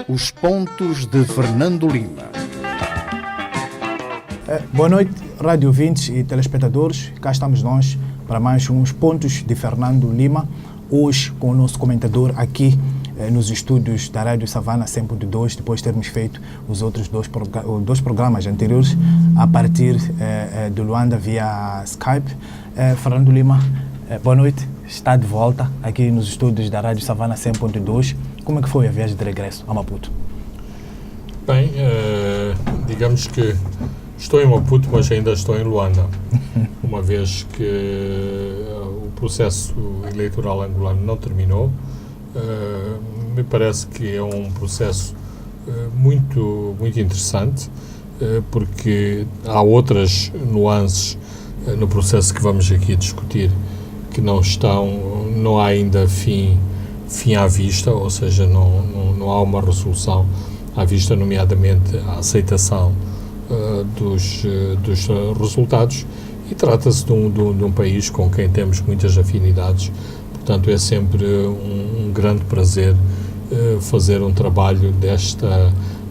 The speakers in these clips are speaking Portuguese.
Os pontos de Fernando Lima. Boa noite, rádio ouvintes e telespectadores. Cá estamos nós para mais uns pontos de Fernando Lima. Hoje com o nosso comentador aqui nos estúdios da Rádio Savana 100.2, depois de termos feito os outros dois programas anteriores a partir de Luanda via Skype. Fernando Lima, boa noite. Está de volta aqui nos estúdios da Rádio Savana 100.2. Como é que foi a viagem de regresso a Maputo? Bem, digamos que estou em Maputo, mas ainda estou em Luanda, uma vez que o processo eleitoral angolano não terminou. Me parece que é um processo muito interessante, porque há outras nuances no processo que vamos aqui discutir que não há ainda fim à vista, ou seja, não há uma resolução à vista, nomeadamente a aceitação dos resultados, e trata-se de um país com quem temos muitas afinidades. Portanto, é sempre um grande prazer fazer um trabalho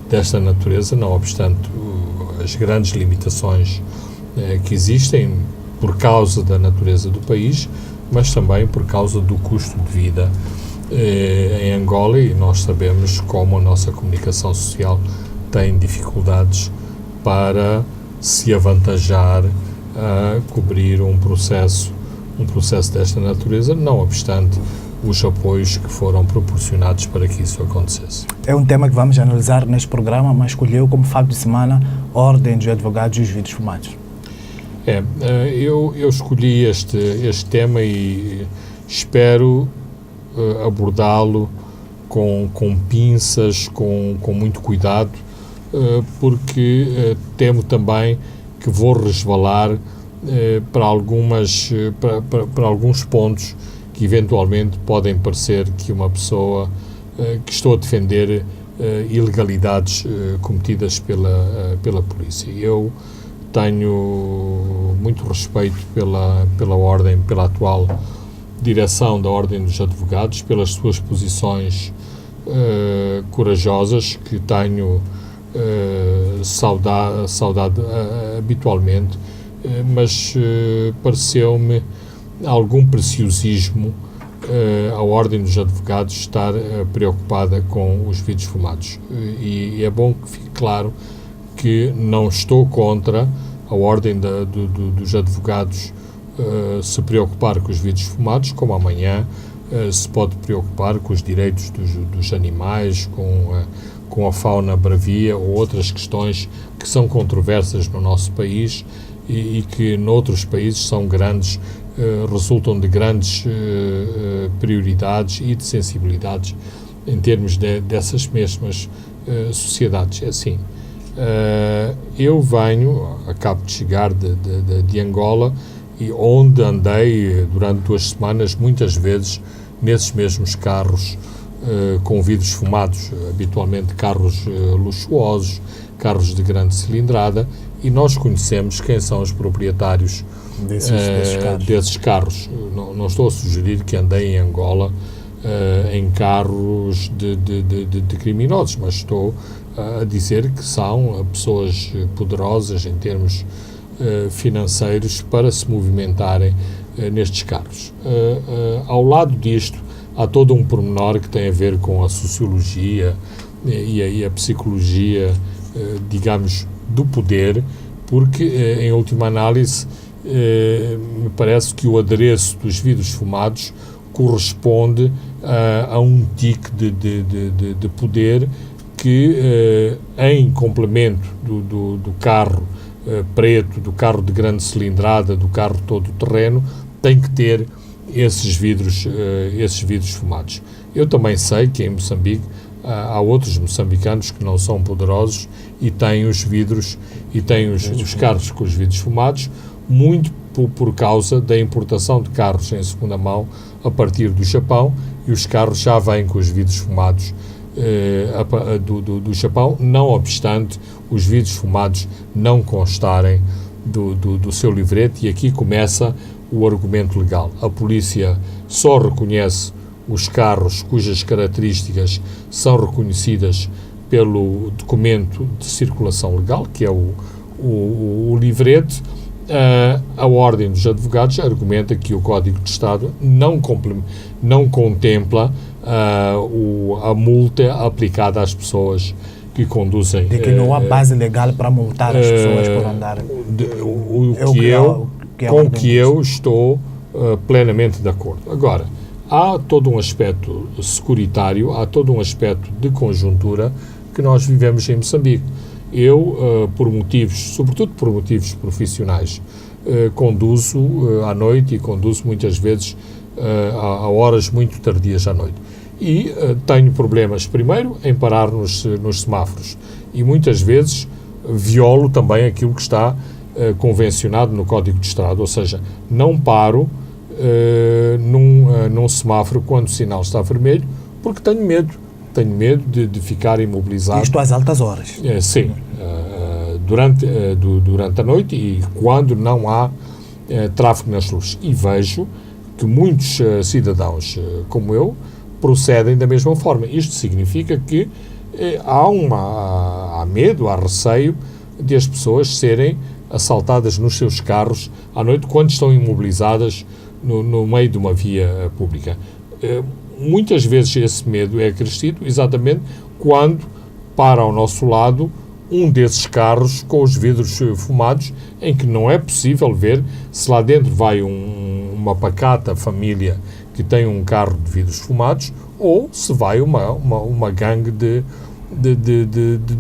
desta natureza, não obstante as grandes limitações que existem por causa da natureza do país, mas também por causa do custo de vida em Angola, e nós sabemos como a nossa comunicação social tem dificuldades para se avantajar a cobrir um processo desta natureza, não obstante os apoios que foram proporcionados para que isso acontecesse. É um tema que vamos analisar neste programa, mas escolheu como fato de semana a Ordem dos Advogados e os Vidros Fumados. Eu escolhi este tema e espero abordá-lo com pinças, com muito cuidado, porque temo também que vou resvalar para alguns pontos que eventualmente podem parecer que uma pessoa que estou a defender ilegalidades cometidas pela polícia. Eu tenho muito respeito pela Ordem, pela atual direção da Ordem dos Advogados, pelas suas posições corajosas, que tenho saudade habitualmente, mas pareceu-me algum preciosismo a Ordem dos Advogados estar preocupada com os vidros fumados. E é bom que fique claro que não estou contra a Ordem dos Advogados se preocupar com os vidros fumados, como amanhã se pode preocupar com os direitos dos animais, com a fauna bravia ou outras questões que são controversas no nosso país e que noutros países são grandes, resultam de grandes prioridades e de sensibilidades em termos dessas mesmas sociedades. É assim, eu acabo de chegar de Angola, e onde andei durante 2 semanas, muitas vezes, nesses mesmos carros com vidros fumados, habitualmente carros luxuosos, carros de grande cilindrada, e nós conhecemos quem são os proprietários desses carros. Não estou a sugerir que andei em Angola em carros de criminosos, mas estou a dizer que são pessoas poderosas em termos financeiros para se movimentarem nestes carros. Ao lado disto, há todo um pormenor que tem a ver com a sociologia e a psicologia, digamos, do poder, porque, em última análise, me parece que o adereço dos vidros fumados corresponde a um tique de poder que, em complemento do carro preto, do carro de grande cilindrada, do carro todo terreno, tem que ter esses vidros fumados. Eu também sei que em Moçambique há outros moçambicanos que não são poderosos e têm os vidros e têm os carros com os vidros fumados, muito por causa da importação de carros em segunda mão a partir do Japão, e os carros já vêm com os vidros fumados do Japão, não obstante os vidros fumados não constarem do seu livrete, e aqui começa o argumento legal. A polícia só reconhece os carros cujas características são reconhecidas pelo documento de circulação legal, que é o livrete. A Ordem dos Advogados argumenta que o Código de Estado não contempla a multa aplicada às pessoas que conduzem. De que não há base legal para multar as pessoas por andar. Com que eu estou plenamente de acordo. Agora, há todo um aspecto securitário, há todo um aspecto de conjuntura que nós vivemos em Moçambique. Eu, sobretudo por motivos profissionais, conduzo à noite e conduzo muitas vezes a horas muito tardias à noite. E tenho problemas, primeiro, em parar nos semáforos. E muitas vezes violo também aquilo que está convencionado no Código de Estado, ou seja, não paro num semáforo quando o sinal está vermelho, porque tenho medo de ficar imobilizado. Isto às altas horas. Sim, durante a noite e quando não há tráfego nas luzes. E vejo que muitos cidadãos como eu procedem da mesma forma. Isto significa que há medo, há receio de as pessoas serem assaltadas nos seus carros à noite quando estão imobilizadas no meio de uma via pública. Muitas vezes esse medo é acrescido exatamente quando para ao nosso lado um desses carros com os vidros fumados, em que não é possível ver se lá dentro vai uma pacata família que tem um carro de vidros fumados ou se vai uma gangue de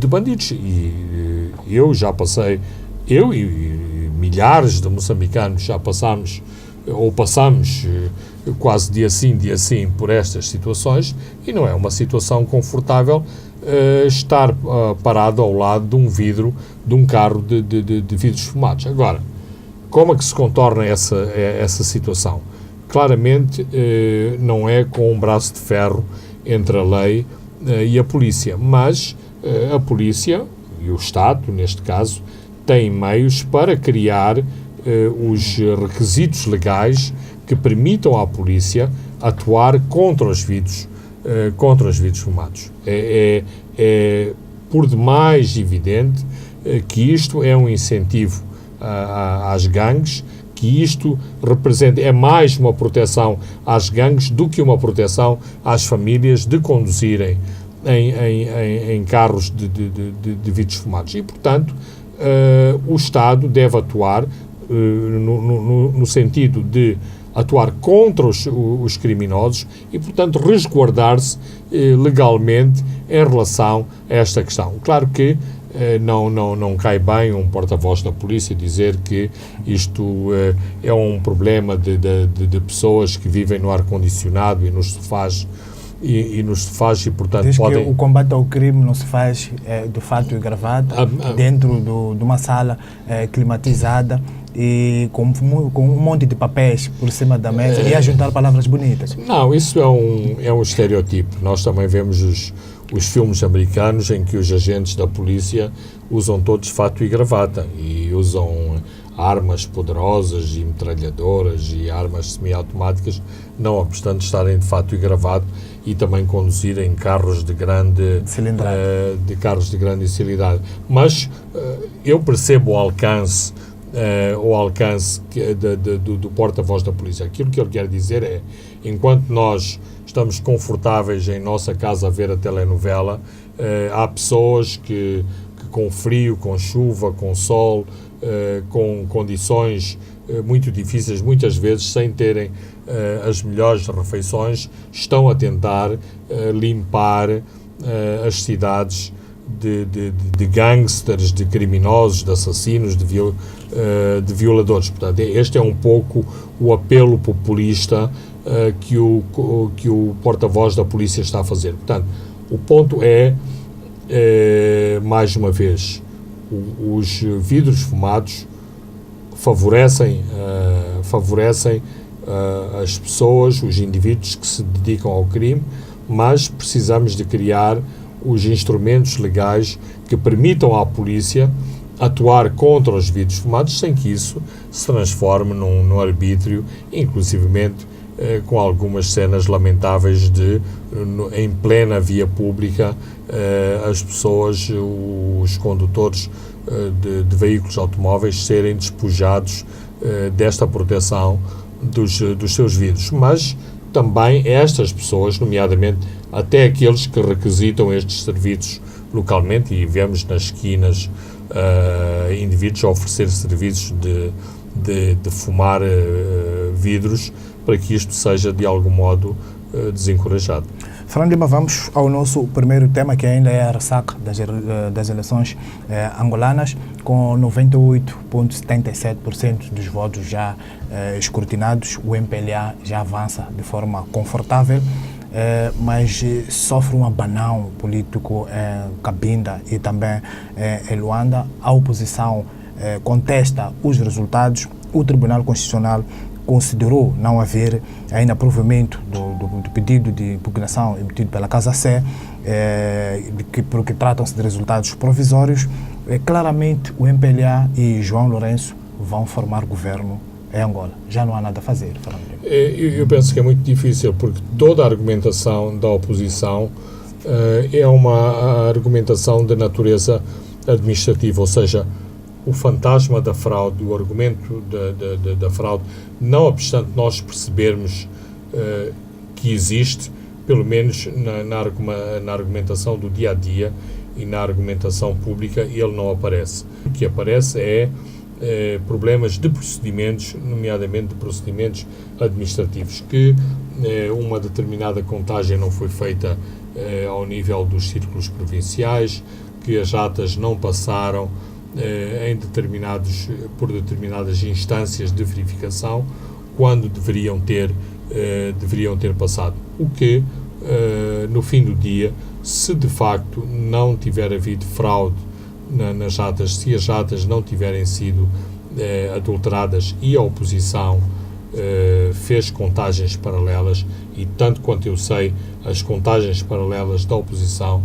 bandidos. E eu e milhares de moçambicanos já passamos quase dia sim por estas situações, e não é uma situação confortável estar parado ao lado de um carro de vidros fumados. Agora, como é que se contorna essa situação? Claramente não é com um braço de ferro entre a lei e a polícia, mas a polícia e o Estado, neste caso, têm meios para criar os requisitos legais que permitam à polícia atuar contra os vidros fumados. É por demais evidente que isto é um incentivo às gangues, que isto é mais uma proteção às gangues do que uma proteção às famílias de conduzirem em carros de vidros fumados. E, portanto, o Estado deve atuar no sentido de atuar contra os criminosos e, portanto, resguardar-se legalmente em relação a esta questão. Claro que não cai bem um porta-voz da polícia dizer que isto é um problema de pessoas que vivem no ar-condicionado e nos sofás e, portanto, diz que o combate ao crime não se faz de fato e gravata dentro de uma sala climatizada e com um monte de papéis por cima da mesa e a juntar palavras bonitas. Não, isso é um estereotipo. Nós também vemos os filmes americanos em que os agentes da polícia usam todos fato e gravata e usam armas poderosas e metralhadoras e armas semiautomáticas, não obstante estarem de fato e gravata e também conduzirem carros de grande cilindrada. Mas eu percebo o alcance do porta-voz da polícia. Aquilo que ele quer dizer é, enquanto nós estamos confortáveis em nossa casa a ver a telenovela, há pessoas que com frio, com chuva, com sol, com condições muito difíceis, muitas vezes sem terem as melhores refeições, estão a tentar limpar as cidades de gangsters, de criminosos, de assassinos, de violadores. Portanto, este é um pouco o apelo populista que o porta-voz da polícia está a fazer. Portanto, o ponto é, mais uma vez, os vidros fumados favorecem as pessoas, os indivíduos que se dedicam ao crime, mas precisamos de criar os instrumentos legais que permitam à polícia atuar contra os vidros fumados sem que isso se transforme num arbítrio, inclusivamente com algumas cenas lamentáveis em plena via pública, as pessoas, os condutores de veículos automóveis serem despojados desta proteção dos seus vidros. Mas também estas pessoas, nomeadamente até aqueles que requisitam estes serviços localmente, e vemos nas esquinas indivíduos a oferecer serviços de fumar vidros, para que isto seja de algum modo desencorajado. Fernando Lima, vamos ao nosso primeiro tema, que ainda é a ressaca das eleições angolanas, com 98,77% dos votos já escrutinados. O MPLA já avança de forma confortável, mas sofre um abanão político em Cabinda e também em Luanda. A oposição contesta os resultados. O Tribunal Constitucional considerou não haver ainda provimento do pedido de impugnação emitido pela Casa C, porque tratam-se de resultados provisórios. Claramente, o MPLA e João Lourenço vão formar governo em Angola. Já não há nada a fazer, Fernando. Eu penso que é muito difícil, porque toda a argumentação da oposição é uma argumentação de natureza administrativa, ou seja, o fantasma da fraude, o argumento da fraude, não obstante nós percebermos que existe, pelo menos na argumentação do dia-a-dia e na argumentação pública, ele não aparece. O que aparece é problemas de procedimentos, nomeadamente de procedimentos administrativos, que uma determinada contagem não foi feita ao nível dos círculos provinciais, que as atas não passaram por determinadas instâncias de verificação quando deveriam ter passado. O que, no fim do dia, se de facto não tiver havido fraude nas atas, se as atas não tiverem sido adulteradas e a oposição fez contagens paralelas, e tanto quanto eu sei, as contagens paralelas da oposição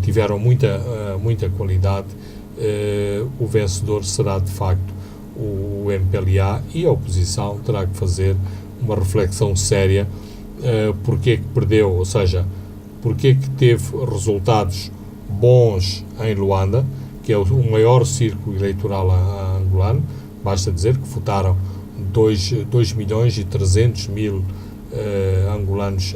tiveram muita qualidade, o vencedor será de facto o MPLA, e a oposição terá que fazer uma reflexão séria porque é que perdeu, ou seja, porque é que teve resultados bons em Luanda, que é o maior círculo eleitoral angolano. Basta dizer que votaram 2.300.000 angolanos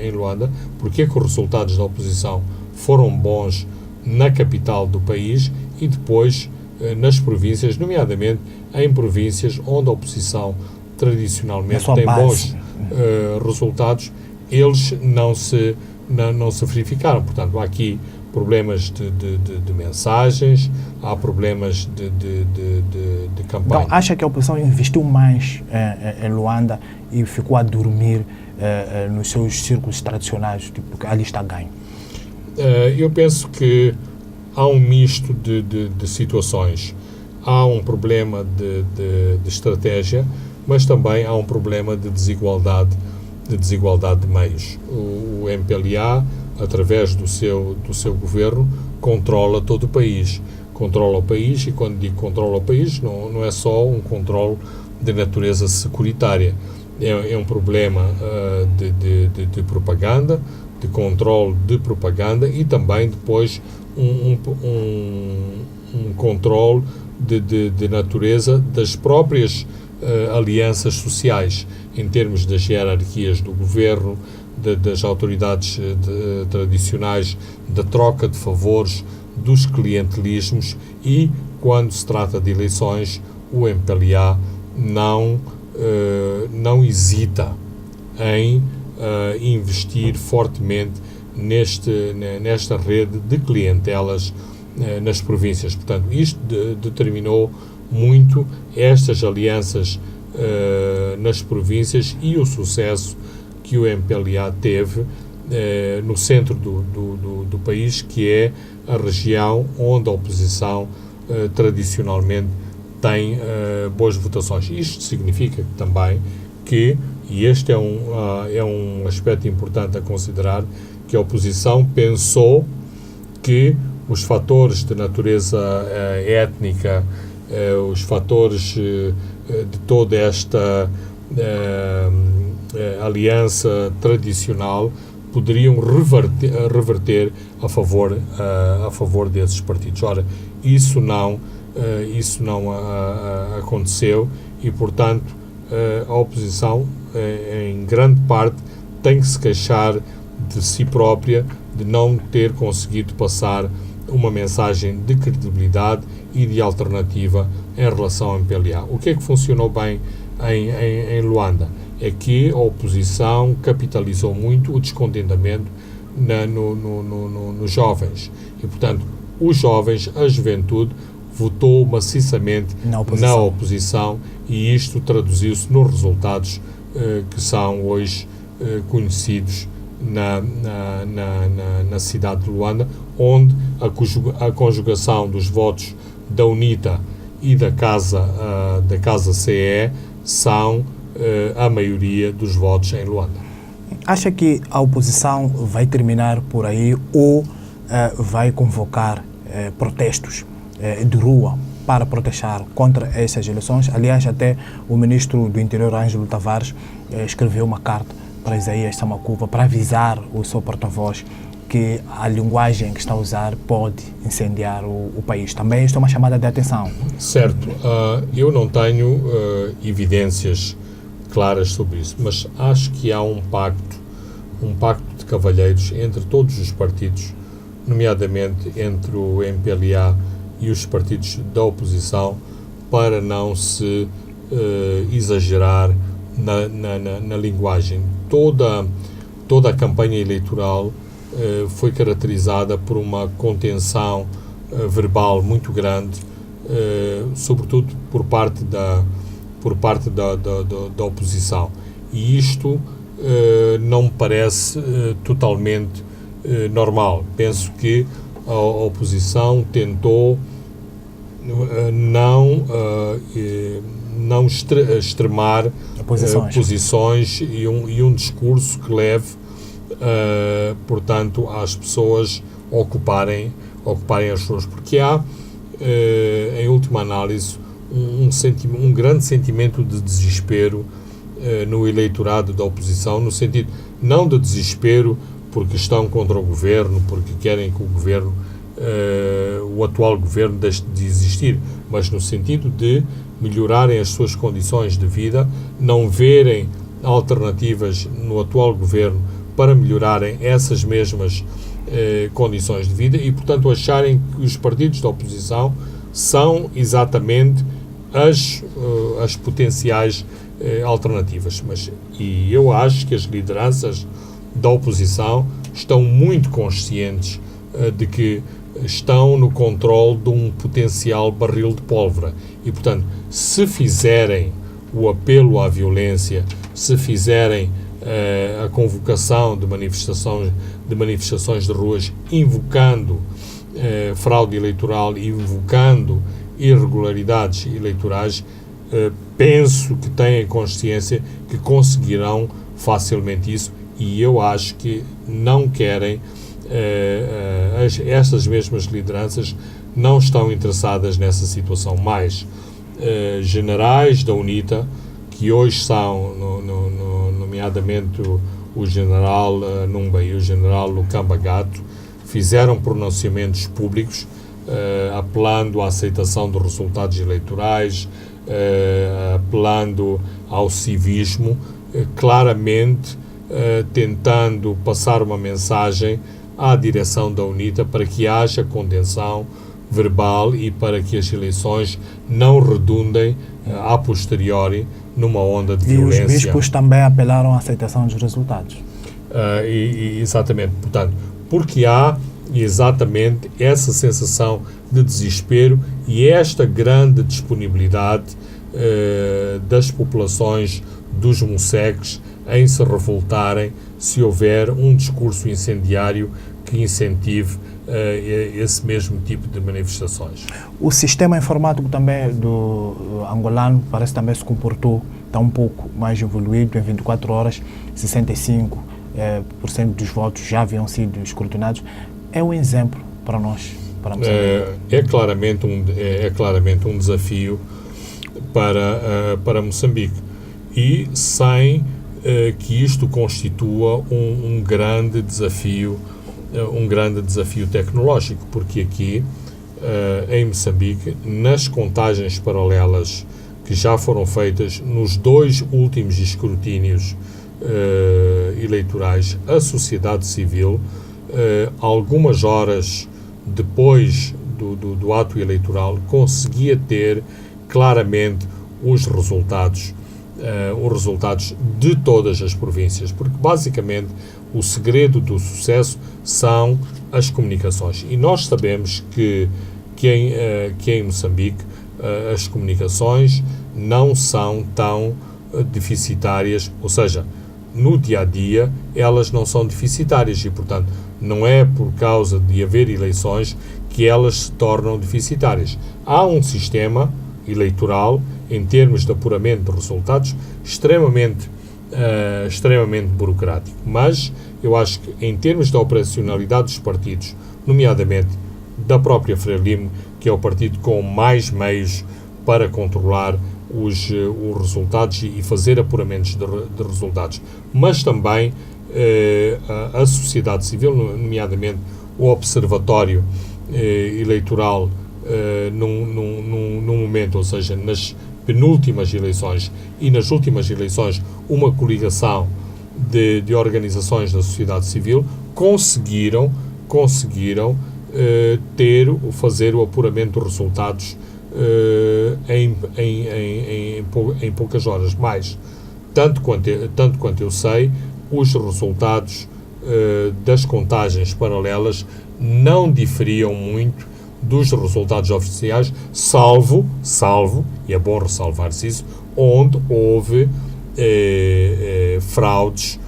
em Luanda. Porque é que os resultados da oposição foram bons na capital do país e depois nas províncias, nomeadamente em províncias onde a oposição tradicionalmente tem bons resultados, eles não se verificaram. Portanto, há aqui problemas de mensagens, há problemas de campanha. Então, acha que a oposição investiu mais em Luanda e ficou a dormir nos seus círculos tradicionais, tipo, que ali está ganho? Eu penso que há um misto de situações. Há um problema de estratégia, mas também há um problema de desigualdade de meios. O MPLA, através do seu governo, controla todo o país. Controla o país, e quando digo controla o país, não é só um controle de natureza securitária. É um problema de propaganda, de controle de propaganda, e também depois um controle de natureza das próprias alianças sociais, em termos das hierarquias do governo, das autoridades tradicionais, da troca de favores, dos clientelismos, e quando se trata de eleições, o MPLA não hesita em investir fortemente nesta rede de clientelas nas províncias. Portanto, isto determinou muito estas alianças nas províncias e o sucesso que o MPLA teve no centro do país, que é a região onde a oposição tradicionalmente tem boas votações. Isto significa também que, e este é um aspecto importante a considerar, que a oposição pensou que os fatores de natureza étnica, os fatores de toda esta aliança tradicional poderiam reverter a favor desses partidos. Ora, isso não aconteceu e, portanto, a oposição, em grande parte, tem que se queixar de si própria de não ter conseguido passar uma mensagem de credibilidade e de alternativa em relação ao MPLA. O que é que funcionou bem em Luanda? É que a oposição capitalizou muito o descontentamento nos jovens. E, portanto, os jovens, a juventude, votou maciçamente na oposição e isto traduziu-se nos resultados que são hoje conhecidos na cidade de Luanda, onde a conjugação dos votos da UNITA e da Casa CE são a maioria dos votos em Luanda. Acha que a oposição vai terminar por aí ou vai convocar protestos de rua para protestar contra essas eleições? Aliás, até o ministro do Interior, Ângelo Tavares, escreveu uma carta para Isaías Samakuva para avisar o seu porta-voz que a linguagem que está a usar pode incendiar o país. Também isto é uma chamada de atenção. Certo. Eu não tenho evidências claras sobre isso, mas acho que há um pacto de cavalheiros entre todos os partidos, nomeadamente entre o MPLA e os partidos da oposição, para não se exagerar na linguagem. Toda a campanha eleitoral foi caracterizada por uma contenção verbal muito grande, sobretudo por parte da oposição. E isto não me parece totalmente normal. Penso que a oposição tentou não extremar posições e um discurso que leve, portanto, às pessoas ocuparem as suas, porque há, em última análise, um grande sentimento de desespero no eleitorado da oposição, no sentido não de desespero porque estão contra o governo, porque querem que o atual governo deixe de existir, mas no sentido de melhorarem as suas condições de vida, não verem alternativas no atual governo para melhorarem essas mesmas condições de vida e, portanto, acharem que os partidos da oposição são exatamente as potenciais alternativas. E eu acho que as lideranças da oposição estão muito conscientes de que estão no controle de um potencial barril de pólvora e, portanto, se fizerem o apelo à violência, se fizerem a convocação de manifestações de ruas invocando fraude eleitoral e invocando irregularidades eleitorais, penso que têm consciência que conseguirão facilmente isso e eu acho que não querem, estas mesmas lideranças não estão interessadas nessa situação. Mais generais da UNITA, que hoje são, nomeadamente o general Numba e o general Lukamba Gato, fizeram pronunciamentos públicos apelando à aceitação dos resultados eleitorais, apelando ao civismo, claramente tentando passar uma mensagem à direção da UNITA para que haja contenção verbal e para que as eleições não redundem a posteriori numa onda de violência. E os bispos também apelaram à aceitação dos resultados. Exatamente, portanto, porque há exatamente essa sensação de desespero e esta grande disponibilidade das populações dos Museques em se revoltarem se houver um discurso incendiário que incentive esse mesmo tipo de manifestações. O sistema informático também do angolano parece também se comportou, está um pouco mais evoluído. Em 24 horas, 65% dos votos já haviam sido escrutinados. É um exemplo para nós, para Moçambique. É claramente um desafio para Moçambique. e sem que isto constitua um grande desafio tecnológico, porque aqui em Moçambique, nas contagens paralelas que já foram feitas nos 2 últimos escrutínios eleitorais, a sociedade civil, algumas horas depois do ato eleitoral, conseguia ter claramente os resultados de todas as províncias, porque basicamente o segredo do sucesso são as comunicações. E nós sabemos que em Moçambique as comunicações não são tão deficitárias, ou seja, no dia-a-dia elas não são deficitárias e, portanto, não é por causa de haver eleições que elas se tornam deficitárias. Há um sistema eleitoral, em termos de apuramento de resultados, extremamente burocrático. Mas eu acho que, em termos da operacionalidade dos partidos, nomeadamente da própria Frelimo, que é o partido com mais meios para controlar os resultados e fazer apuramentos de resultados, mas também a sociedade civil, nomeadamente o Observatório Eleitoral, num momento, ou seja, nas penúltimas eleições e nas últimas eleições, uma coligação de organizações da sociedade civil conseguiram fazer o apuramento de resultados em poucas horas. Mas, tanto quanto eu sei, os resultados das contagens paralelas não diferiam muito dos resultados oficiais, salvo, e é bom ressalvar-se isso, onde houve fraudes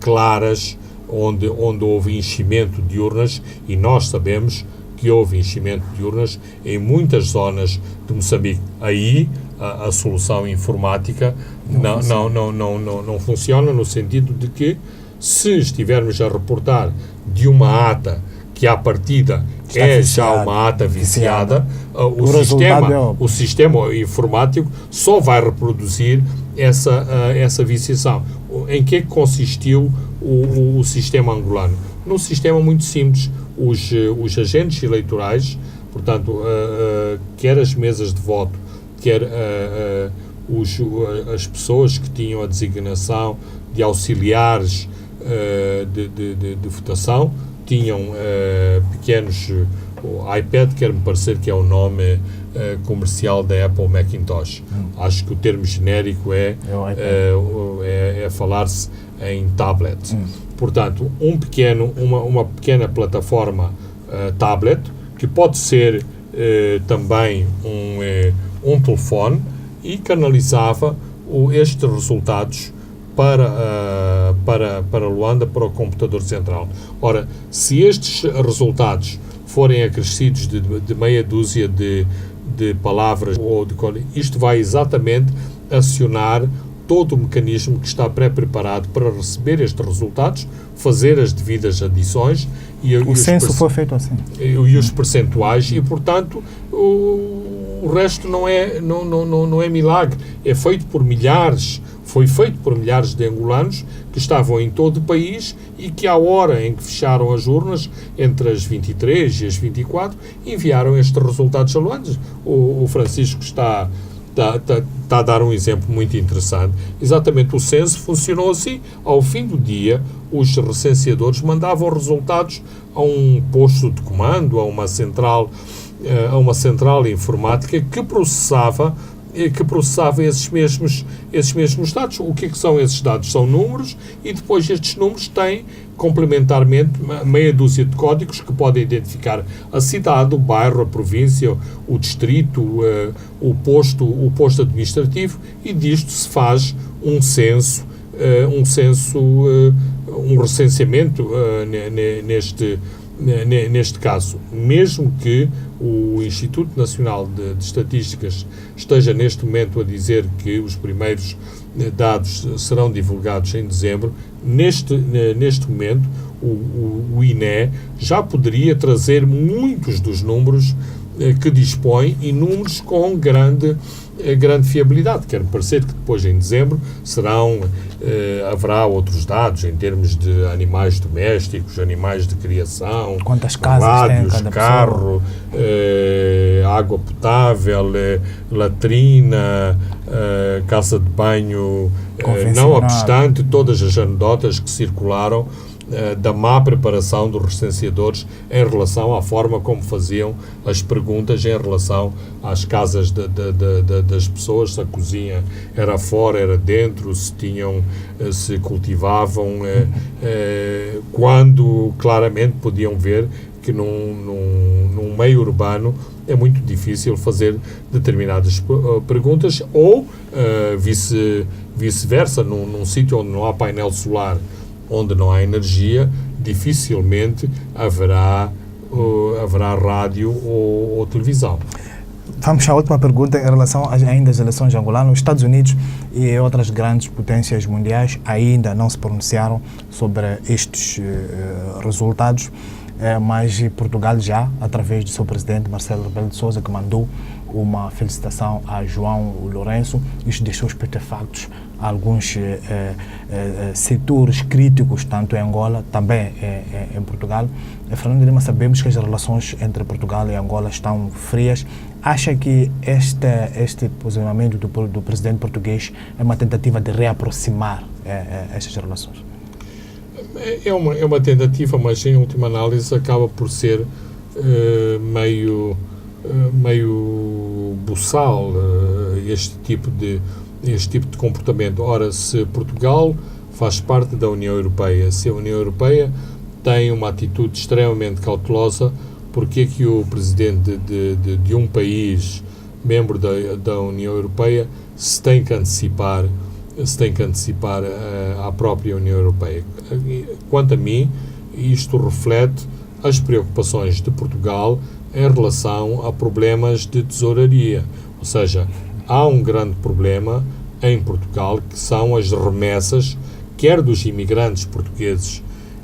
claras, onde houve enchimento de urnas, e nós sabemos que houve enchimento de urnas em muitas zonas de Moçambique. Aí a solução informática não funciona, no sentido de que, se estivermos a reportar de uma ata que à partida já uma ata viciada, o sistema informático só vai reproduzir essa viciação. Em que consistiu o sistema angolano? Num sistema muito simples. Os agentes eleitorais, portanto, quer as mesas de voto, quer as pessoas que tinham a designação de auxiliares de votação, tinham pequenos iPad, quer-me parecer que é o nome comercial da Apple Macintosh. Acho que o termo genérico é falar-se em tablet. Portanto, uma pequena plataforma tablet, que pode ser também um telefone, e canalizava estes resultados para Luanda, para o computador central. Ora, se estes resultados forem acrescidos de meia dúzia de palavras, isto vai exatamente acionar todo o mecanismo que está pré-preparado para receber estes resultados, fazer as devidas adições o censo foi feito assim. E os percentuais, e portanto o resto não é milagre. Foi feito por milhares de angolanos que estavam em todo o país e que, à hora em que fecharam as urnas, entre as 23 e as 24, enviaram estes resultados a Luanda. O Francisco está a dar um exemplo muito interessante. Exatamente, o censo funcionou assim. Ao fim do dia, os recenseadores mandavam resultados a um posto de comando, a uma central informática que processava esses mesmos dados. O que são esses dados? São números, e depois estes números têm, complementarmente, meia dúzia de códigos que podem identificar a cidade, o bairro, a província, o distrito, o posto administrativo, e disto se faz um recenseamento neste caso. Mesmo que o Instituto Nacional de Estatísticas esteja neste momento a dizer que os primeiros dados serão divulgados em dezembro, neste momento o INE já poderia trazer muitos dos números que dispõe, e números com grande grande fiabilidade. Quer-me parecer que depois, em dezembro, haverá outros dados em termos de animais domésticos, animais de criação, quantas casas rádios, tem cada carro, água potável, latrina, casa de banho, não obstante todas as anedotas que circularam da má preparação dos recenseadores em relação à forma como faziam as perguntas em relação às casas das pessoas, se a cozinha era fora, era dentro, se cultivavam, quando claramente podiam ver que num meio urbano é muito difícil fazer determinadas perguntas, ou vice-versa, num sítio onde não há painel solar, onde não há energia, dificilmente haverá rádio ou televisão. Vamos à última pergunta em relação ainda às eleições angolanas. Os Estados Unidos e outras grandes potências mundiais ainda não se pronunciaram sobre estes resultados, mas Portugal já, através do seu presidente Marcelo Rebelo de Sousa, que mandou uma felicitação a João Lourenço. Isto deixou estupefactos alguns setores críticos, tanto em Angola, também em Portugal. Fernando Lima, sabemos que as relações entre Portugal e Angola estão frias. Acha que este posicionamento do presidente português é uma tentativa de reaproximar estas relações? É uma tentativa, mas em última análise acaba por ser meio buçal este tipo de comportamento. Ora, se Portugal faz parte da União Europeia, se a União Europeia tem uma atitude extremamente cautelosa, porque é que o presidente de um país membro da União Europeia se tem que antecipar à própria União Europeia? Quanto a mim, isto reflete as preocupações de Portugal em relação a problemas de tesouraria. Ou seja, há um grande problema em Portugal, que são as remessas, quer dos imigrantes portugueses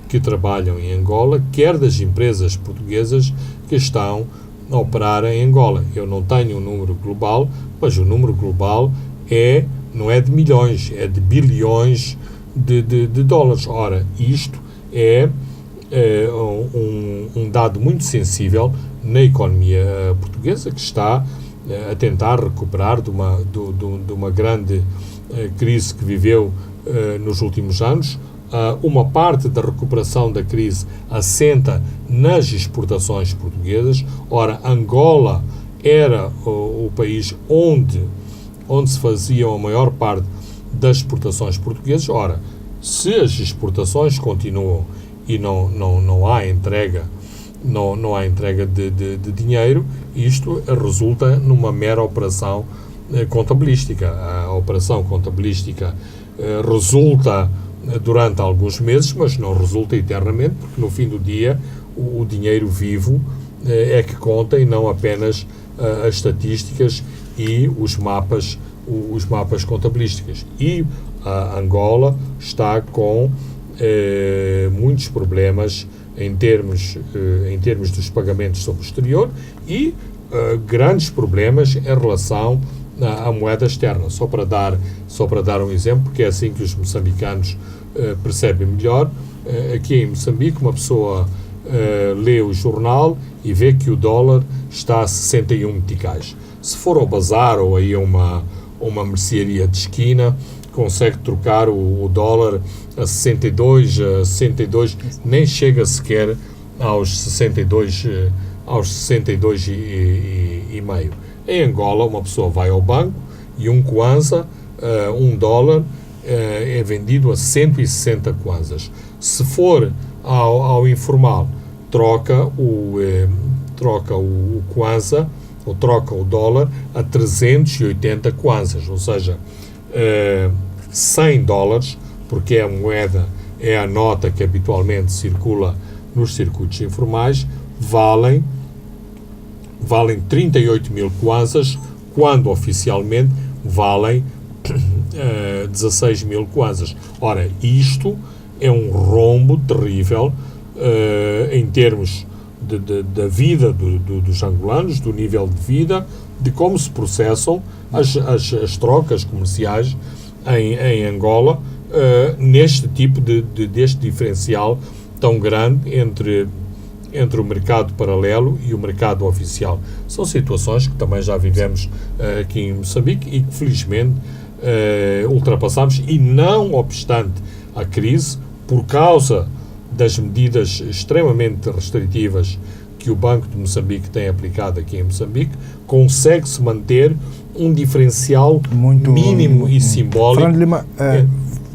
que trabalham em Angola, quer das empresas portuguesas que estão a operar em Angola. Eu não tenho um número global, mas o número global não é de milhões, é de bilhões de dólares. Ora, isto é um dado muito sensível na economia portuguesa, que está a tentar recuperar de uma grande crise que viveu nos últimos anos. Uma parte da recuperação da crise assenta nas exportações portuguesas. Ora, Angola era o país onde se faziam a maior parte das exportações portuguesas. Ora, se as exportações continuam e não há entrega, não há entrega de dinheiro, isto resulta numa mera operação contabilística. A operação contabilística resulta durante alguns meses, mas não resulta eternamente, porque no fim do dia o dinheiro vivo é que conta, e não apenas as estatísticas e os mapas contabilísticos. E a Angola está com muitos problemas em termos dos pagamentos sobre o exterior e grandes problemas em relação à moeda externa. Só para dar um exemplo, porque é assim que os moçambicanos percebem melhor. Aqui em Moçambique, uma pessoa lê o jornal e vê que o dólar está a 61 meticais. Se for ao bazar ou aí a uma mercearia de esquina, consegue trocar o dólar a 62, nem chega sequer aos 62 e meio. Em Angola, uma pessoa vai ao banco e um kwanza, um dólar, é vendido a 160 kwanzas. Se for ao informal, troca o kwanza, ou troca o dólar a 380 kwanzas, ou seja, 100 dólares, porque é a moeda, é a nota que habitualmente circula nos circuitos informais, valem 38 mil kwanzas, quando oficialmente valem 16 mil kwanzas. Ora, isto é um rombo terrível em termos da vida dos angolanos, do nível de vida, de como se processam as trocas comerciais em Angola, neste tipo deste diferencial tão grande entre o mercado paralelo e o mercado oficial. São situações que também já vivemos aqui em Moçambique e que felizmente ultrapassamos, e não obstante a crise, por causa das medidas extremamente restritivas que o Banco de Moçambique tem aplicado aqui em Moçambique, consegue-se manter um diferencial mínimo e simbólico. Fernando Lima,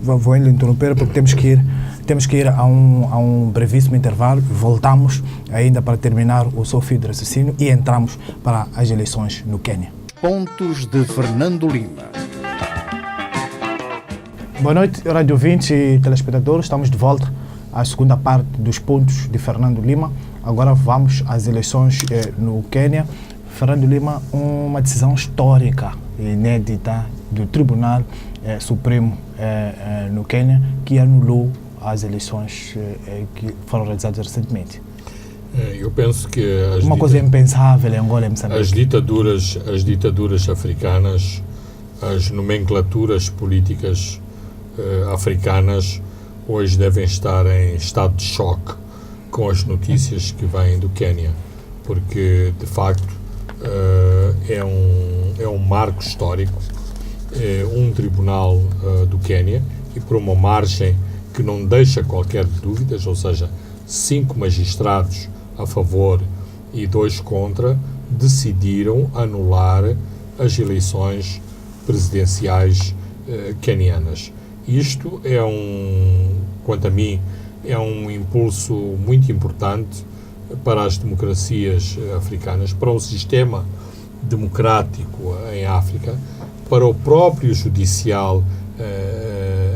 vou lhe interromper porque temos que ir a um brevíssimo intervalo. Voltamos ainda para terminar o seu fio de raciocínio e entramos para as eleições no Quênia. Pontos de Fernando Lima. Boa noite, rádio ouvintes e telespectadores. Estamos de volta à segunda parte dos pontos de Fernando Lima. Agora vamos às eleições no Quênia. Fernando Lima, uma decisão histórica e inédita do Tribunal Supremo no Quênia, que anulou as eleições que foram realizadas recentemente. Eu penso que uma coisa impensável em Angola e Moçambique. As ditaduras africanas, as nomenclaturas políticas africanas hoje devem estar em estado de choque com as notícias que vêm do Quênia, porque de facto é um marco histórico, um tribunal do Quênia, e por uma margem que não deixa qualquer dúvidas, ou seja, 5 magistrados a favor e 2 contra, decidiram anular as eleições presidenciais quenianas. Isto quanto a mim, é um impulso muito importante para as democracias africanas, para o sistema democrático em África, para o próprio judicial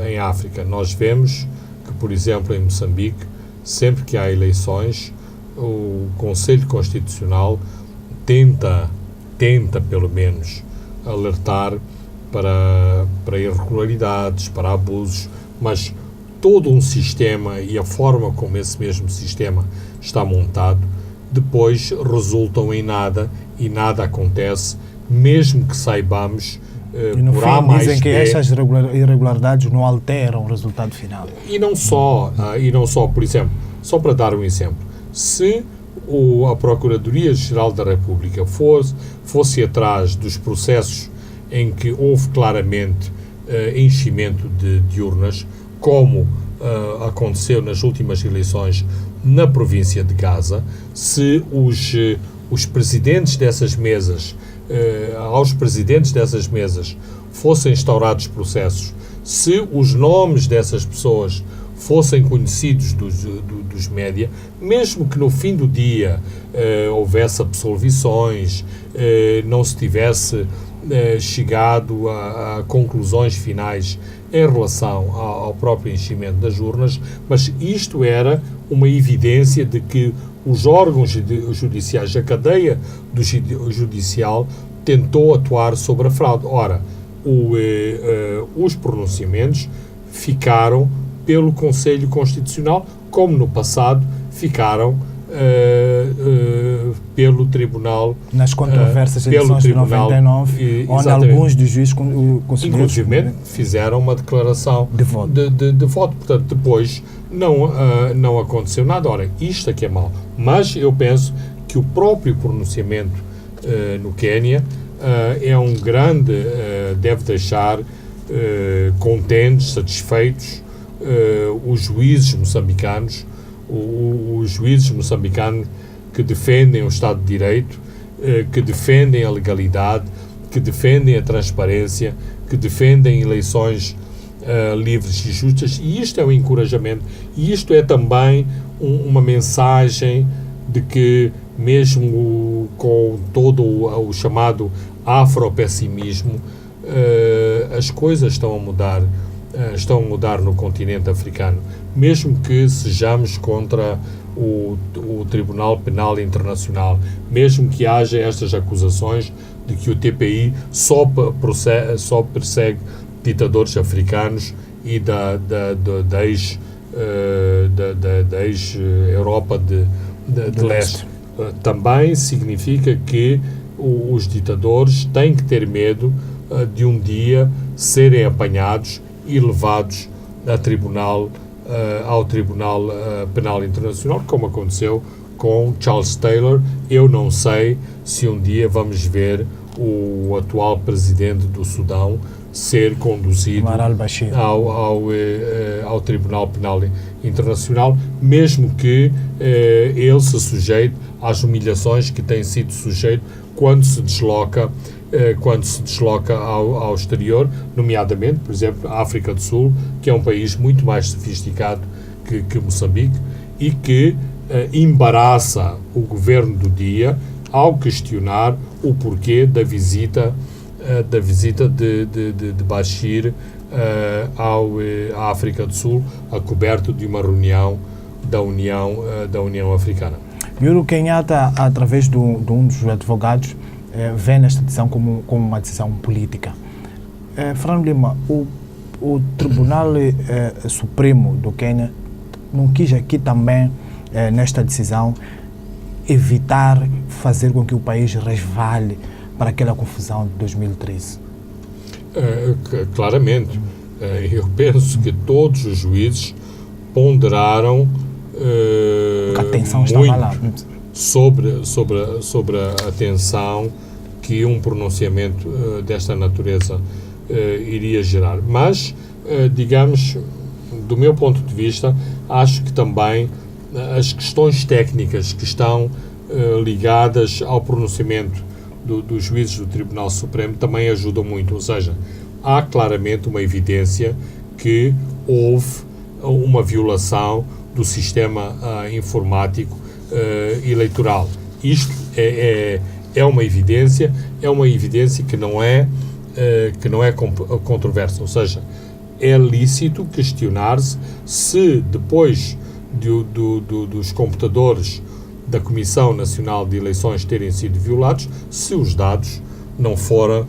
em África. Nós vemos que, por exemplo, em Moçambique, sempre que há eleições, o Conselho Constitucional tenta pelo menos alertar para irregularidades, para abusos, mas todo um sistema e a forma como esse mesmo sistema está montado depois resultam em nada, e nada acontece, mesmo que saibamos e no fim dizem que essas irregularidades não alteram o resultado final. E não só, por exemplo, só para dar um exemplo, se a Procuradoria-Geral da República fosse atrás dos processos em que houve claramente enchimento de urnas, como aconteceu nas últimas eleições na província de Gaza, se os presidentes dessas mesas, aos presidentes dessas mesas fossem instaurados processos, se os nomes dessas pessoas fossem conhecidos dos média, mesmo que no fim do dia houvesse absolvições, não se tivesse chegado a conclusões finais em relação ao próprio enchimento das urnas, mas isto era uma evidência de que os órgãos judiciais, a cadeia do judicial, tentou atuar sobre a fraude. Ora, os pronunciamentos ficaram pelo Conselho Constitucional, como no passado ficaram pelo Tribunal... Nas controversas eleições de 99, onde exatamente, alguns dos juízes conselheiros... Inclusive fizeram uma declaração de voto. De voto. Portanto, depois não aconteceu nada. Ora, isto é que é mau. Mas eu penso que o próprio pronunciamento no Quênia é um grande... deve deixar contentes, satisfeitos os juízes moçambicanos, os juízes moçambicanos que defendem o Estado de Direito, que defendem a legalidade, que defendem a transparência, que defendem eleições livres e justas, e isto é um encorajamento, e isto é também uma mensagem de que, mesmo com todo o chamado afropessimismo, as coisas estão a mudar no continente africano, mesmo que sejamos contra o Tribunal Penal Internacional, mesmo que haja estas acusações de que o TPI só persegue ditadores africanos e da ex-Europa de leste. Também significa que os ditadores têm que ter medo de um dia serem apanhados e levados ao Tribunal Penal Internacional, como aconteceu com Charles Taylor. Eu não sei se um dia vamos ver o atual presidente do Sudão ser conduzido ao Tribunal Penal Internacional, mesmo que ele se sujeite às humilhações que tem sido sujeito quando se desloca ao exterior, nomeadamente, por exemplo, a África do Sul, que é um país muito mais sofisticado que Moçambique e que embaraça o governo do dia ao questionar o porquê da visita de Bashir à África do Sul, a coberto de uma reunião da União Africana. Uhuru Kenyatta, através de um dos advogados, vê nesta decisão como uma decisão política. Fernando Lima, o Tribunal Supremo do Quênia não quis aqui também, nesta decisão, evitar fazer com que o país resvale para aquela confusão de 2013? Claramente. Eu penso que todos os juízes ponderaram a tensão estava lá sobre a tensão que um pronunciamento desta natureza iria gerar. Mas, digamos, do meu ponto de vista, acho que também as questões técnicas que estão ligadas ao pronunciamento dos juízes do Tribunal Supremo também ajudam muito. Ou seja, há claramente uma evidência que houve uma violação do sistema informático eleitoral. Isto é uma evidência que não é controversa. Ou seja, é lícito questionar-se se depois dos computadores da Comissão Nacional de Eleições terem sido violados, se os dados não foram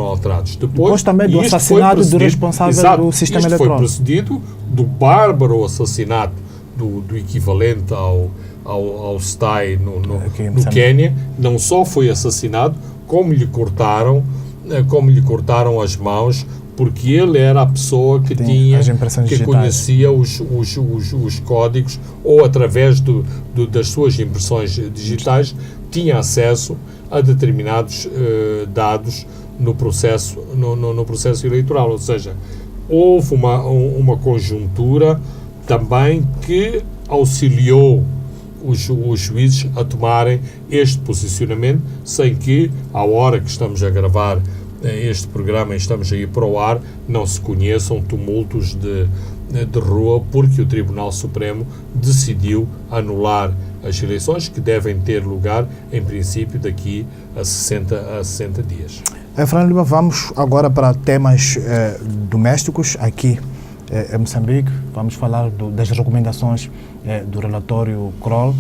alterados. Depois também do assassinato do responsável do sistema eleitoral. Isto foi precedido do bárbaro assassinato do equivalente ao STAI no Quênia. Não só foi assassinado, como lhe cortaram as mãos, porque ele era a pessoa que conhecia os códigos, ou através das suas impressões digitais tinha acesso a determinados dados no processo eleitoral. Ou seja, houve uma conjuntura também que auxiliou os juízes a tomarem este posicionamento, sem que, à hora que estamos a gravar este programa e estamos a ir para o ar, não se conheçam tumultos de rua, porque o Tribunal Supremo decidiu anular as eleições, que devem ter lugar, em princípio, daqui a 60 dias. Fernando Lima, vamos agora para temas domésticos aqui em Moçambique. Vamos falar das recomendações do relatório Kroll,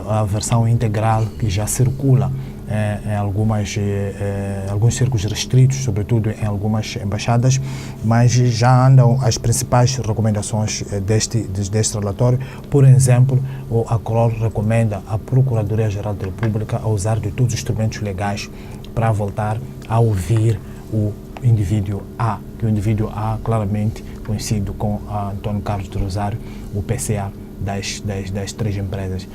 a versão integral que já circula em alguns círculos restritos, sobretudo em algumas embaixadas, mas já andam as principais recomendações deste relatório. Por exemplo, a Kroll recomenda à Procuradoria-Geral da República a usar de todos os instrumentos legais para voltar a ouvir o indivíduo A, que o indivíduo A claramente conhecido com Antônio Carlos de Rosário, o PCA das três empresas.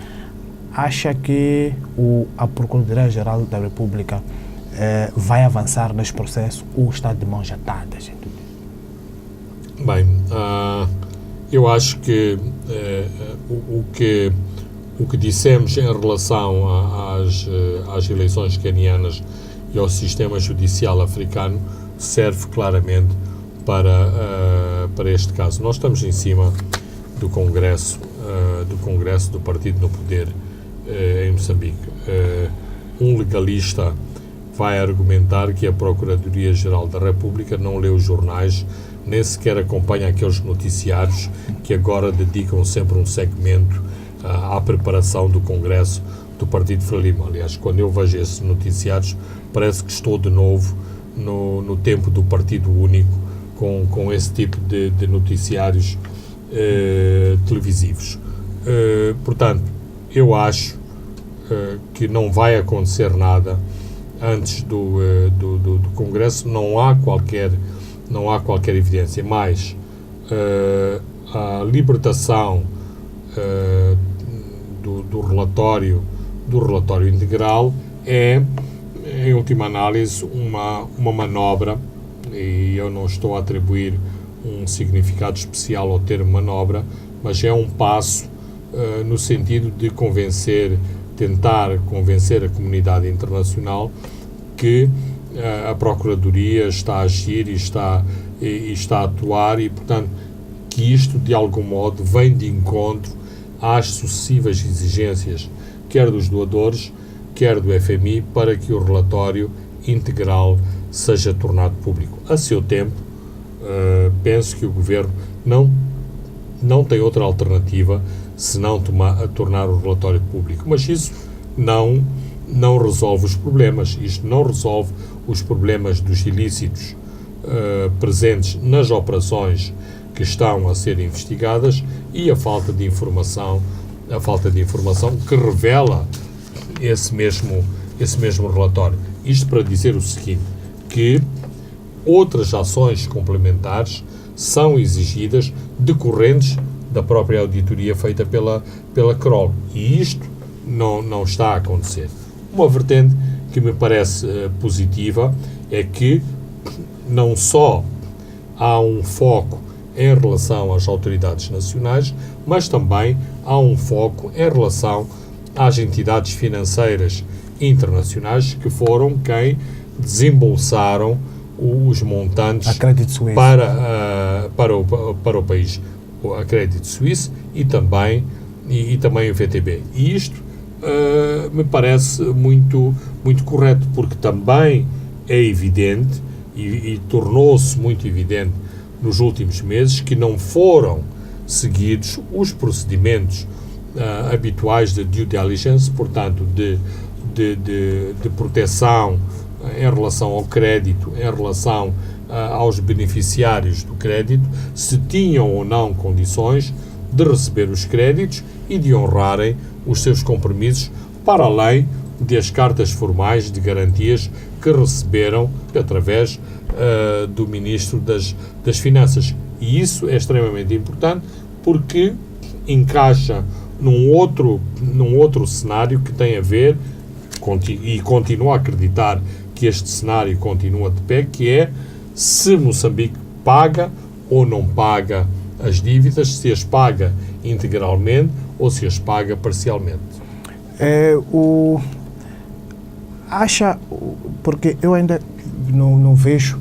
Acha que a Procuradoria-Geral da República vai avançar neste processo ou está de mãos atadas? Bem, eu acho que o que dissemos em relação às eleições quenianas e ao sistema judicial africano serve claramente para este caso. Nós estamos em cima do Congresso do Partido no Poder em Moçambique. Um legalista vai argumentar que a Procuradoria-Geral da República não lê os jornais, nem sequer acompanha aqueles noticiários que agora dedicam sempre um segmento à preparação do Congresso do Partido Frelimo. Aliás, quando eu vejo esses noticiários, parece que estou de novo no tempo do Partido Único, com esse tipo de noticiários televisivos. Portanto, eu acho que não vai acontecer nada antes do Congresso, não há qualquer evidência. Mas a libertação do relatório integral é, em última análise, uma manobra, e eu não estou a atribuir um significado especial ao termo manobra, mas é um passo no sentido de tentar convencer a comunidade internacional que a Procuradoria está a agir e está a atuar e, portanto, que isto, de algum modo, vem de encontro às sucessivas exigências, quer dos doadores, quer do FMI, para que o relatório integral seja tornado público. A seu tempo, penso que o Governo não tem outra alternativa senão tornar o relatório público. Mas isso não resolve os problemas. Isto não resolve os problemas dos ilícitos presentes nas operações que estão a ser investigadas e a falta de informação que revela esse mesmo relatório. Isto para dizer o seguinte, que outras ações complementares são exigidas decorrentes da própria auditoria feita pela Kroll. E isto não está a acontecer. Uma vertente que me parece positiva é que não só há um foco em relação às autoridades nacionais, mas também há um foco em relação às entidades financeiras internacionais que foram quem desembolsaram os montantes para o país. A Credit Suisse e também o VTB. E isto me parece muito correto, porque também é evidente e tornou-se muito evidente nos últimos meses que não foram seguidos os procedimentos habituais de due diligence, portanto, de proteção em relação ao crédito, em relação aos beneficiários do crédito, se tinham ou não condições de receber os créditos e de honrarem os seus compromissos, para além das cartas formais de garantias que receberam através do Ministro das Finanças. E isso é extremamente importante porque encaixa num outro cenário que tem a ver, e continuo a acreditar que este cenário continua de pé, que é se Moçambique paga ou não paga as dívidas, se as paga integralmente ou se as paga parcialmente. Porque eu ainda não vejo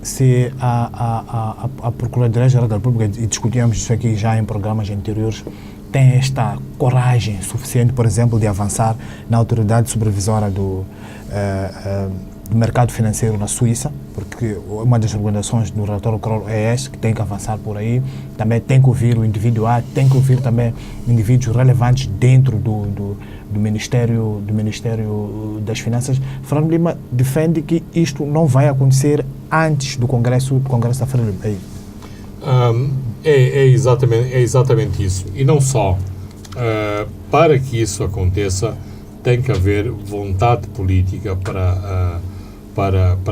se a Procuradoria-Geral da República, e discutíamos isso aqui já em programas anteriores, tem esta coragem suficiente, por exemplo, de avançar na autoridade supervisora do mercado financeiro na Suíça, porque uma das recomendações do relatório Kroll é esta, que tem que avançar por aí. Também tem que ouvir o indivíduo A, tem que ouvir também indivíduos relevantes dentro do Ministério das Finanças. Fernando Lima defende que isto não vai acontecer antes do Congresso da Feira Livre. É exatamente isso. E não só. Para que isso aconteça, tem que haver vontade política para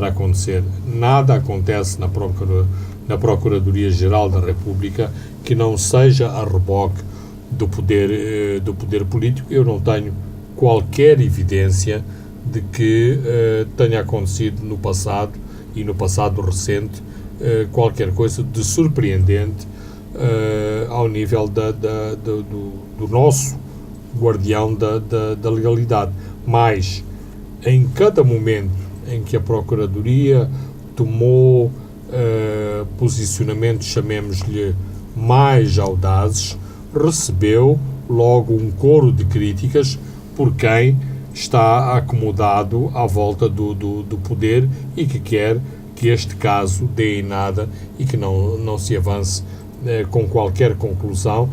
acontecer. Nada acontece na Procuradoria-Geral da República que não seja a reboque do poder político. Eu não tenho qualquer evidência de que tenha acontecido no passado e no passado recente qualquer coisa de surpreendente ao nível do nosso guardião da legalidade. Mas, em cada momento em que a Procuradoria tomou posicionamentos, chamemos-lhe, mais audazes, recebeu logo um coro de críticas por quem está acomodado à volta do poder e que quer que este caso dê em nada e que não se avance com qualquer conclusão,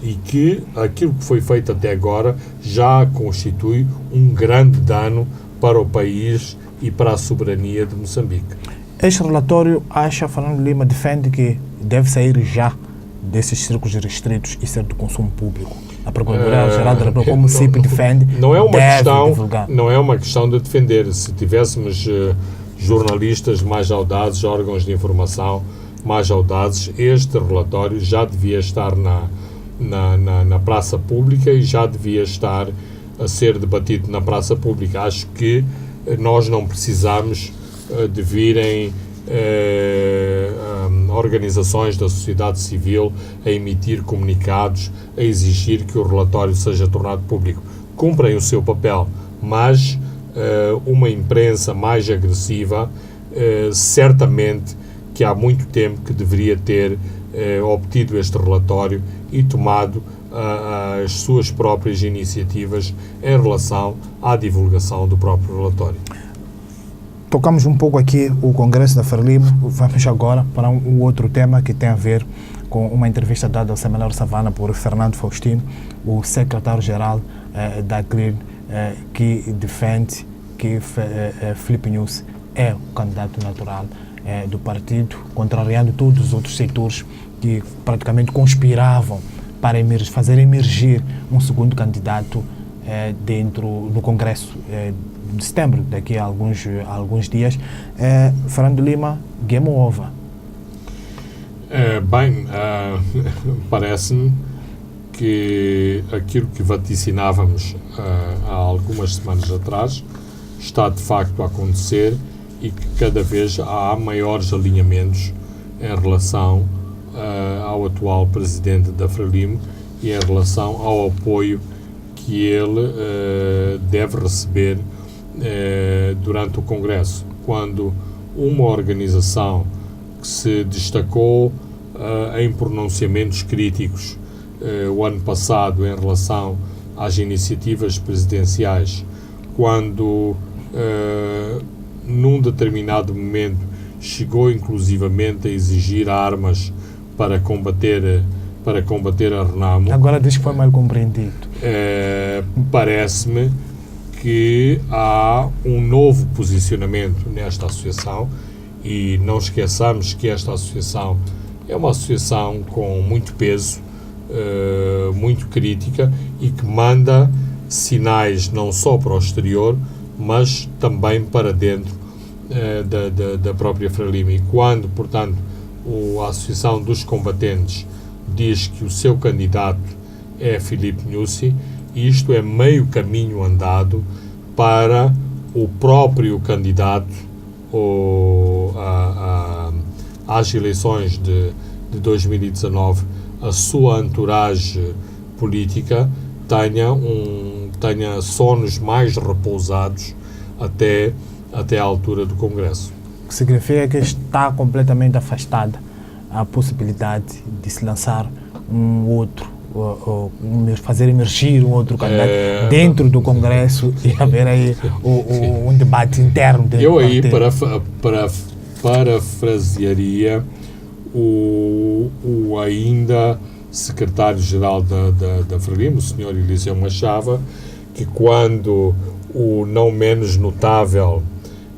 e que aquilo que foi feito até agora já constitui um grande dano para o país e para a soberania de Moçambique. Este relatório, Fernando Lima defende que deve sair já desses círculos restritos e ser do consumo público. a Procuradoria-Geral da República, como o CIP defende, não é uma deve questão, divulgar. não é uma questão de defender. Se tivéssemos jornalistas mais audazes, órgãos de informação mais audazes, este relatório já devia estar na praça pública e já devia estar a ser debatido na praça pública. Acho que nós não precisamos de virem organizações da sociedade civil a emitir comunicados, a exigir que o relatório seja tornado público. Cumprem o seu papel, mas uma imprensa mais agressiva, certamente que há muito tempo que deveria ter obtido este relatório e tomado as suas próprias iniciativas em relação à divulgação do próprio relatório. Tocamos um pouco aqui o Congresso da Frelimo. Vamos agora para um outro tema que tem a ver com uma entrevista dada ao Seminário Savana por Fernando Faustino, o secretário-geral da CLIN, que defende que Filipe Nyusi é o candidato natural do partido, contrariando todos os outros setores que praticamente conspiravam para fazer emergir um segundo candidato dentro do Congresso de setembro, daqui a alguns dias. Fernando Lima, game over. Parece-me que aquilo que vaticinávamos há algumas semanas atrás está de facto a acontecer e que cada vez há maiores alinhamentos em relação ao atual presidente da Frelimo e em relação ao apoio que ele deve receber durante o Congresso. Quando uma organização que se destacou em pronunciamentos críticos o ano passado em relação às iniciativas presidenciais, quando num determinado momento chegou inclusivamente a exigir armas para combater a Renamo. Agora diz que foi mal compreendido. Parece-me que há um novo posicionamento nesta associação e não esqueçamos que esta associação é uma associação com muito peso, muito crítica e que manda sinais não só para o exterior, mas também para dentro da própria Frelimo. E quando, portanto, a Associação dos Combatentes diz que o seu candidato é Filipe Nyusi, isto é meio caminho andado para o próprio candidato às eleições de 2019, a sua entourage política tenha sonos mais repousados até à altura do Congresso. O que significa que está completamente afastada a possibilidade de se lançar um outro, fazer emergir um outro candidato dentro do Congresso e haver aí um debate interno dentro eu do aí partido. parafrasearia o ainda secretário-geral da Frelimo, o Sr. Eliseu Machava, que quando o não menos notável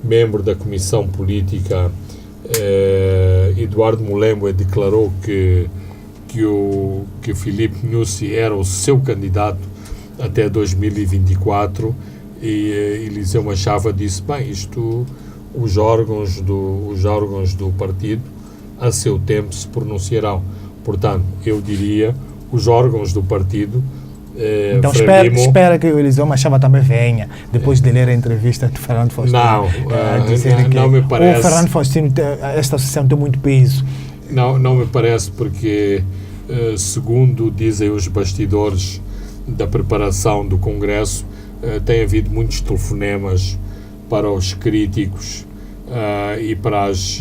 membro da Comissão Política Eduardo Mulembwe declarou que Filipe Nyusi era o seu candidato até 2024 e Eliseu Machava disse, os órgãos do partido a seu tempo se pronunciarão. Portanto, eu diria, os órgãos do partido então espera que o Eliseu Machava também venha, depois de ler a entrevista de Fernando Faustino. Não me parece. O Fernando Faustino, esta associação tem muito peso. Não me parece, porque segundo dizem os bastidores da preparação do Congresso, tem havido muitos telefonemas para os críticos e para as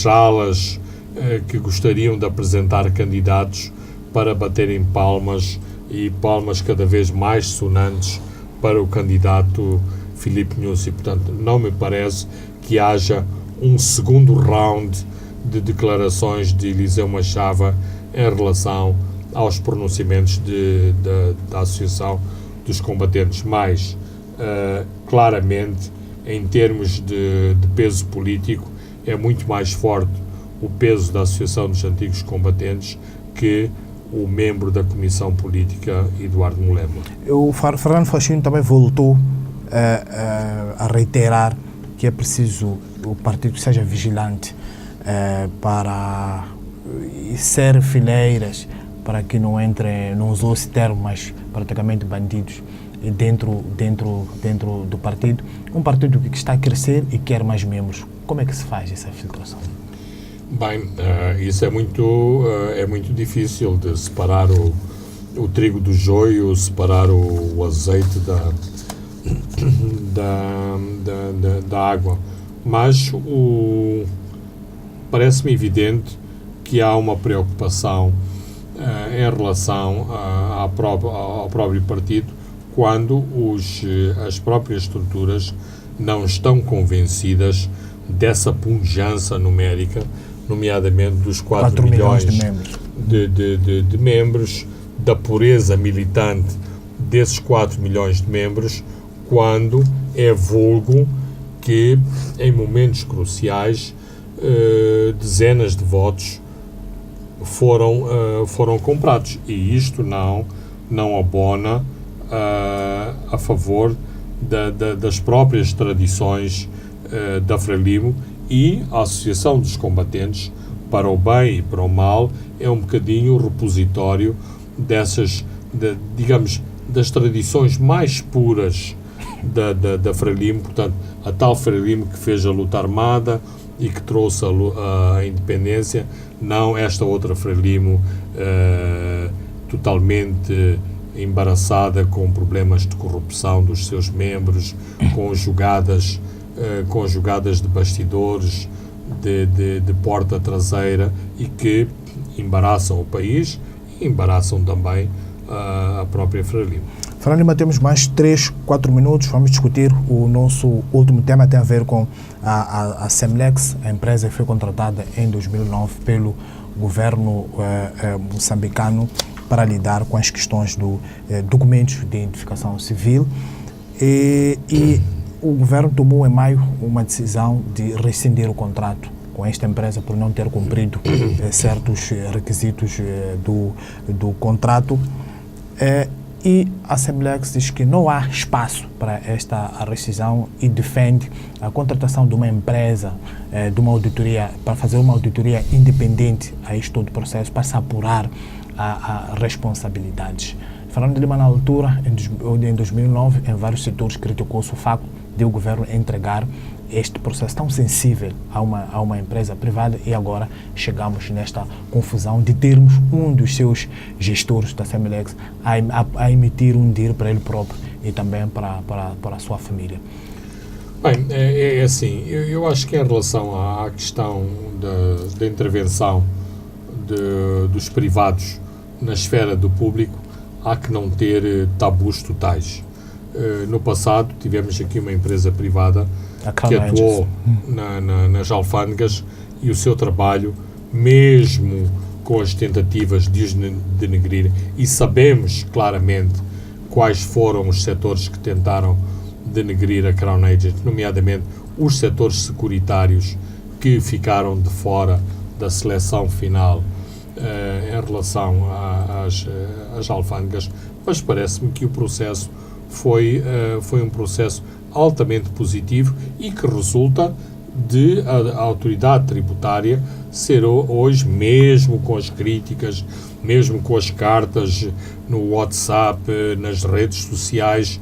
alas que gostariam de apresentar candidatos para baterem palmas e palmas cada vez mais sonantes para o candidato Filipe Nyusi. Portanto, não me parece que haja um segundo round de declarações de Eliseu Machava em relação aos pronunciamentos da Associação dos Combatentes. Mas, claramente, em termos de peso político, é muito mais forte o peso da Associação dos Antigos Combatentes que o membro da Comissão Política, Eduardo Mulema. O Fernando Faxino também voltou a reiterar que é preciso o partido seja vigilante para ser fileiras, para que não entre, não usou esse termo, mas praticamente bandidos dentro do partido. Um partido que está a crescer e quer mais membros. Como é que se faz essa filtração? Bem, isso é muito difícil de separar o trigo do joio, separar o azeite da água. Mas parece-me evidente que há uma preocupação em relação ao próprio partido quando as próprias estruturas não estão convencidas dessa pujança numérica, nomeadamente dos 4 milhões de membros, da pureza militante desses 4 milhões de membros, quando é vulgo que, em momentos cruciais, dezenas de votos foram comprados. E isto não abona a favor das próprias tradições da Frelimo, e a Associação dos Combatentes, para o bem e para o mal, é um bocadinho o repositório digamos, das tradições mais puras da Frelimo, portanto, a tal Frelimo que fez a luta armada e que trouxe a independência, não esta outra Frelimo totalmente embaraçada com problemas de corrupção dos seus membros, com jogadas de bastidores, de porta traseira, e que embaraçam o país e embaraçam também a própria Frelimo. Fernando, temos mais 3, 4 minutos, vamos discutir o nosso último tema, tem a ver com a Semlex, a empresa que foi contratada em 2009 pelo governo moçambicano para lidar com as questões dos documentos de identificação civil, e o governo tomou em maio uma decisão de rescindir o contrato com esta empresa por não ter cumprido certos requisitos do contrato. E a Semlex diz que não há espaço para esta rescisão e defende a contratação de uma empresa, de uma auditoria, para fazer uma auditoria independente a este todo o processo, para se apurar a responsabilidades. Fernando Lima, na altura, em 2009, em vários setores, criticou-se o facto de o governo entregar este processo tão sensível a uma empresa privada, e agora chegamos nesta confusão de termos um dos seus gestores da Semlex a emitir um DIR para ele próprio e também para a sua família. Bem, é assim, eu acho que em relação à questão da intervenção dos privados na esfera do público, há que não ter tabus totais. No passado tivemos aqui uma empresa privada que atuou nas alfândegas, e o seu trabalho, mesmo com as tentativas de os denegrir, e sabemos claramente quais foram os setores que tentaram denegrir a Crown Agent, nomeadamente os setores securitários que ficaram de fora da seleção final em relação às alfândegas, mas parece-me que o processo foi um processo altamente positivo e que resulta de a autoridade tributária ser hoje, mesmo com as críticas, mesmo com as cartas no WhatsApp, nas redes sociais,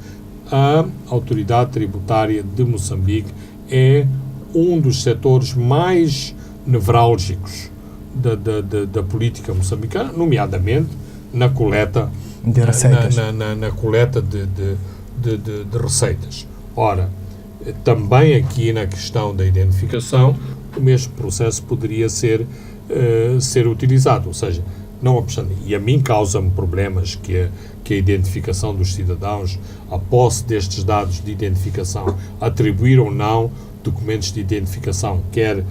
a autoridade tributária de Moçambique é um dos setores mais nevrálgicos da política moçambicana, nomeadamente na coleta de receitas. Na coleta de receitas. Ora, também aqui na questão da identificação, o mesmo processo poderia ser utilizado, ou seja, não obstante, e a mim causa-me problemas que a identificação dos cidadãos, a posse destes dados de identificação, atribuir ou não documentos de identificação, quer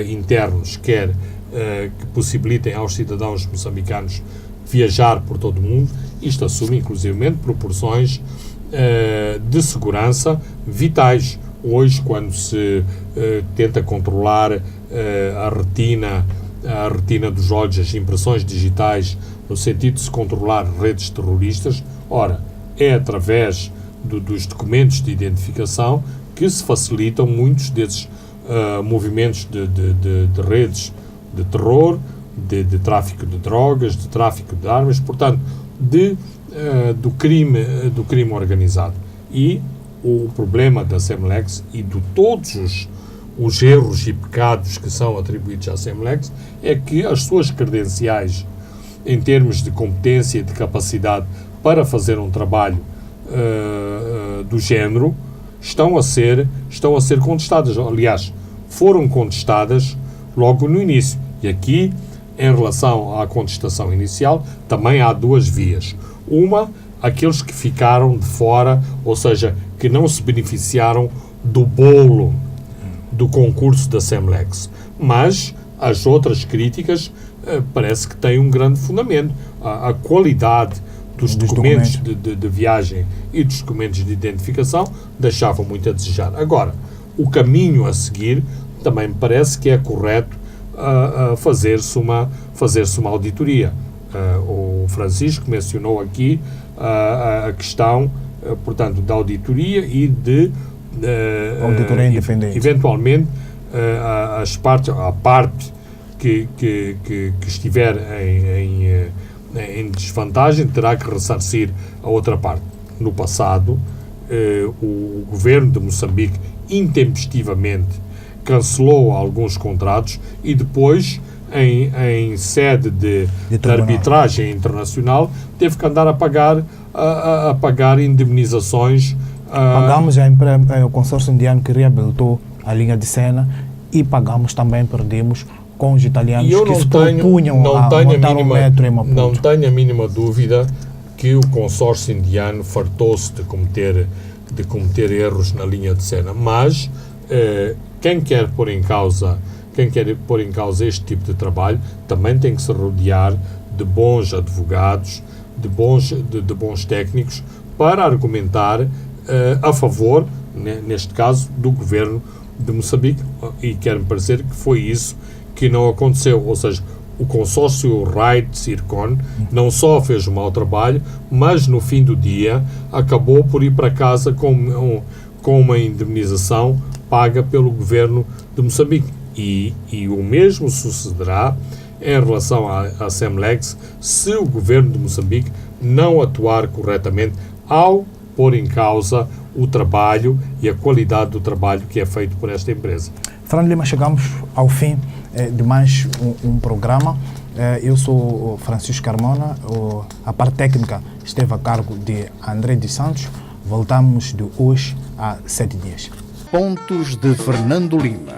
internos, quer que possibilitem aos cidadãos moçambicanos viajar por todo o mundo. Isto assume, inclusivamente, proporções de segurança vitais. Hoje, quando se tenta controlar a retina a retina dos olhos, as impressões digitais, no sentido de se controlar redes terroristas. Ora, é através dos documentos de identificação que se facilitam muitos desses movimentos de redes de terror, de tráfico de drogas, de tráfico de armas, portanto, do crime organizado. E o problema da Semlex e de todos os erros e pecados que são atribuídos à Semlex é que as suas credenciais em termos de competência e de capacidade para fazer um trabalho do género estão a ser contestadas. Aliás, foram contestadas logo no início. E aqui, em relação à contestação inicial, também há duas vias. Uma, aqueles que ficaram de fora, ou seja, que não se beneficiaram do bolo do concurso da Semlex. Mas as outras críticas parece que têm um grande fundamento. A qualidade dos documentos de viagem e dos documentos de identificação deixavam muito a desejar. Agora, o caminho a seguir também me parece que é correto fazer-se uma auditoria. O Francisco mencionou aqui a questão, portanto, da auditoria e de auditoria independente. Eventualmente, a parte que estiver em desvantagem terá que ressarcir a outra parte. No passado, o governo de Moçambique intempestivamente cancelou alguns contratos e depois, em sede de arbitragem internacional, teve que andar a pagar indemnizações. Pagamos o consórcio indiano que reabilitou a linha de Sena e perdemos com os italianos que se propunham a montar um metro em Maputo. Não tenho a mínima dúvida que o consórcio indiano fartou-se de cometer erros na linha de Sena, mas quem quer pôr em causa este tipo de trabalho também tem que se rodear de bons advogados, de bons técnicos para argumentar a favor, neste caso, do governo de Moçambique, e quer-me parecer que foi isso que não aconteceu, ou seja, o consórcio RAID-CIRCON não só fez um mau trabalho, mas no fim do dia acabou por ir para casa com uma indemnização paga pelo governo de Moçambique. E o mesmo sucederá em relação à Semlex se o governo de Moçambique não atuar corretamente ao pôr em causa o trabalho e a qualidade do trabalho que é feito por esta empresa. Fernando Lima, chegamos ao fim de mais um programa. Eu sou o Francisco Carmona, a parte técnica esteve a cargo de André dos Santos. Voltamos de hoje a 7 dias. Pontos de Fernando Lima.